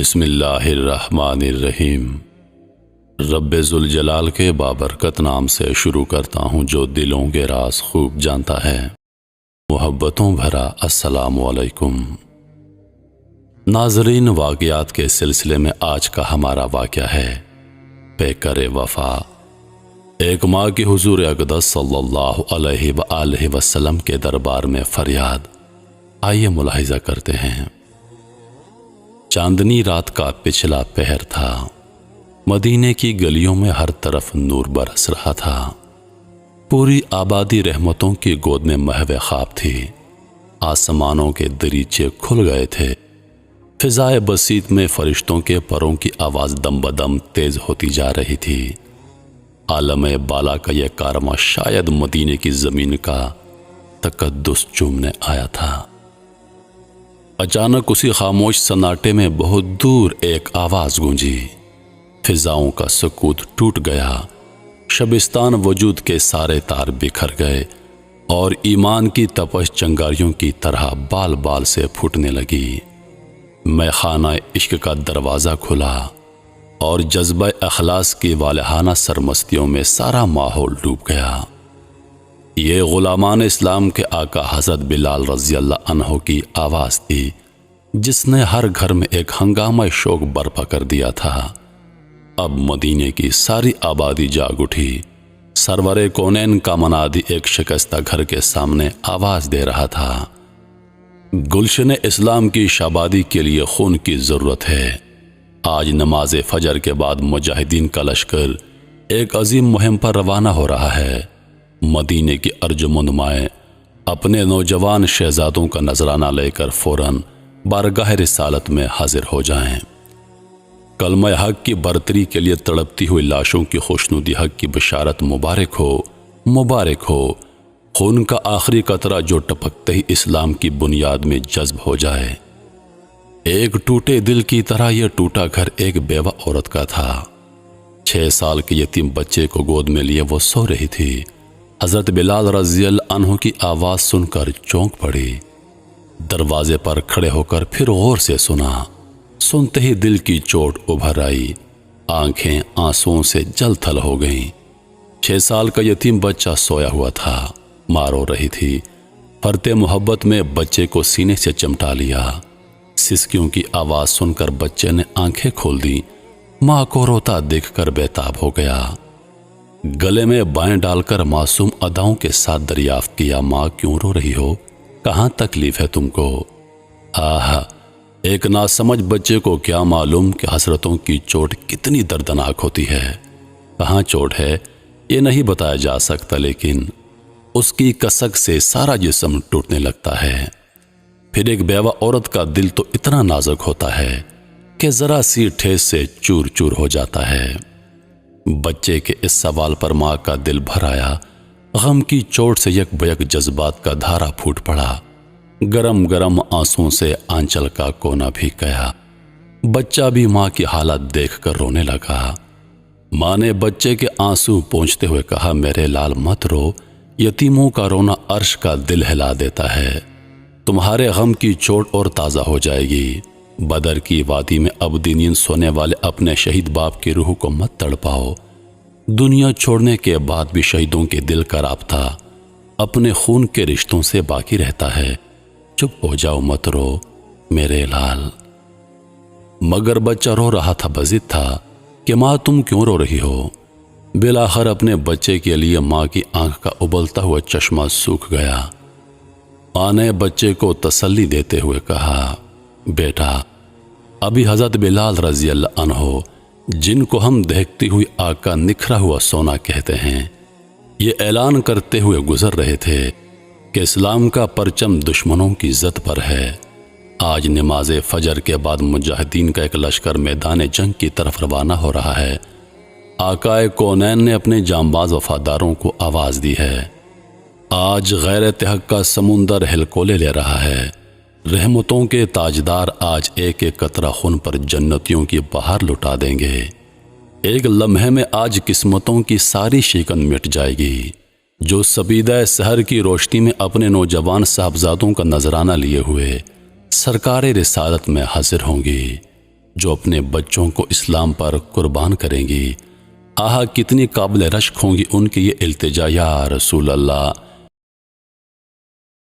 بسم اللہ الرحمن الرحیم۔ رب ذوالجلال کے بابرکت نام سے شروع کرتا ہوں جو دلوں کے راز خوب جانتا ہے۔ محبتوں بھرا السلام علیکم۔ ناظرین، واقعات کے سلسلے میں آج کا ہمارا واقعہ ہے پیکر وفا۔ ایک ماں کی حضور اقدس صلی اللہ علیہ وآلہ وسلم کے دربار میں فریاد۔ آئیے ملاحظہ کرتے ہیں۔ چاندنی رات کا پچھلا پہر تھا۔ مدینے کی گلیوں میں ہر طرف نور برس رہا تھا۔ پوری آبادی رحمتوں کی گود میں محو خواب تھی۔ آسمانوں کے دریچے کھل گئے تھے۔ فضائے بسیط میں فرشتوں کے پروں کی آواز دم بدم تیز ہوتی جا رہی تھی۔ عالم بالا کا یہ کارواں شاید مدینے کی زمین کا تقدس چومنے آیا تھا۔ اچانک اسی خاموش سناٹے میں بہت دور ایک آواز گونجی۔ فضاؤں کا سکوت ٹوٹ گیا۔ شبستان وجود کے سارے تار بکھر گئے اور ایمان کی تپش چنگاریوں کی طرح بال بال سے پھوٹنے لگی۔ میخانہ عشق کا دروازہ کھلا اور جذبہ اخلاص کی والہانہ سرمستیوں میں سارا ماحول ڈوب گیا۔ یہ غلامان اسلام کے آقا حضرت بلال رضی اللہ عنہ کی آواز تھی جس نے ہر گھر میں ایک ہنگامہ شوق برپا کر دیا تھا۔ اب مدینے کی ساری آبادی جاگ اٹھی۔ سرور کونین کا منادی ایک شکستہ گھر کے سامنے آواز دے رہا تھا، گلشن اسلام کی شابادی کے لیے خون کی ضرورت ہے۔ آج نماز فجر کے بعد مجاہدین کا لشکر ایک عظیم مہم پر روانہ ہو رہا ہے۔ مدینے کی ارجمند مائیں اپنے نوجوان شہزادوں کا نذرانہ لے کر فوراً بارگاہ رسالت میں حاضر ہو جائیں۔ کلمہ حق کی برتری کے لیے تڑپتی ہوئی لاشوں کی خوشنودی حق کی بشارت مبارک ہو، مبارک ہو۔ خون کا آخری قطرہ جو ٹپکتے ہی اسلام کی بنیاد میں جذب ہو جائے۔ ایک ٹوٹے دل کی طرح یہ ٹوٹا گھر ایک بیوہ عورت کا تھا۔ 6 سال کے یتیم بچے کو گود میں لیے وہ سو رہی تھی۔ حضرت بلال رضی اللہ عنہ کی آواز سن کر چونک پڑی۔ دروازے پر کھڑے ہو کر پھر غور سے سنا۔ سنتے ہی دل کی چوٹ ابھر آئی۔ آنکھیں آنسوؤں سے جل تھل ہو گئیں۔ 6 سال کا یتیم بچہ سویا ہوا تھا۔ ماں رو رہی تھی۔ فرط محبت میں بچے کو سینے سے چمٹا لیا۔ سسکیوں کی آواز سن کر بچے نے آنکھیں کھول دی۔ ماں کو روتا دیکھ کر بےتاب ہو گیا۔ گلے میں بائیں ڈال کر معصوم اداؤں کے ساتھ دریافت کیا، ماں کیوں رو رہی ہو؟ کہاں تکلیف ہے تم کو؟ ایک ناسمجھ بچے کو کیا معلوم کہ حسرتوں کی چوٹ کتنی دردناک ہوتی ہے۔ کہاں چوٹ ہے یہ نہیں بتایا جا سکتا، لیکن اس کی کسک سے سارا جسم ٹوٹنے لگتا ہے۔ پھر ایک بیوہ عورت کا دل تو اتنا نازک ہوتا ہے کہ ذرا سی ٹھیس سے چور چور ہو جاتا ہے۔ بچے کے اس سوال پر ماں کا دل بھر آیا۔ غم کی چوٹ سے یک بیک جذبات کا دھارا پھوٹ پڑا۔ گرم گرم آنسوں سے آنچل کا کونا بھی گیا۔ بچہ بھی ماں کی حالت دیکھ کر رونے لگا۔ ماں نے بچے کے آنسو پونچھتے ہوئے کہا، میرے لال مت رو، یتیموں کا رونا عرش کا دل ہلا دیتا ہے۔ تمہارے غم کی چوٹ اور تازہ ہو جائے گی۔ بدر کی وادی میں ابدی نیند سونے والے اپنے شہید باپ کی روح کو مت تڑپاؤ۔ دنیا چھوڑنے کے بعد بھی شہیدوں کے دل کا رابطہ اپنے خون کے رشتوں سے باقی رہتا ہے۔ چپ ہو جاؤ، مت رو میرے لال۔ مگر بچہ رو رہا تھا، بضد تھا کہ ماں تم کیوں رو رہی ہو؟ بالآخر اپنے بچے کے لیے ماں کی آنکھ کا ابلتا ہوا چشمہ سوکھ گیا۔ ماں نے بچے کو تسلی دیتے ہوئے کہا، بیٹا، ابھی حضرت بلال رضی اللہ عنہ جن کو ہم دیکھتی ہوئی آگ کا نکھرا ہوا سونا کہتے ہیں، یہ اعلان کرتے ہوئے گزر رہے تھے کہ اسلام کا پرچم دشمنوں کی زد پر ہے۔ آج نماز فجر کے بعد مجاہدین کا ایک لشکر میدان جنگ کی طرف روانہ ہو رہا ہے۔ آقائے کونین نے اپنے جانباز وفاداروں کو آواز دی ہے۔ آج غیرت حق کا سمندر ہلکولے لے رہا ہے۔ رحمتوں کے تاجدار آج ایک ایک قطرہ خون پر جنتیوں کی بہار لٹا دیں گے۔ ایک لمحے میں آج قسمتوں کی ساری شکن مٹ جائے گی۔ جو سبیدہ سحر کی روشنی میں اپنے نوجوان صاحبزادوں کا نذرانہ لیے ہوئے سرکار رسالت میں حاضر ہوں گی۔ جو اپنے بچوں کو اسلام پر قربان کریں گی۔ آہا کتنی قابل رشک ہوں گی ان کی یہ التجا، یا رسول اللہ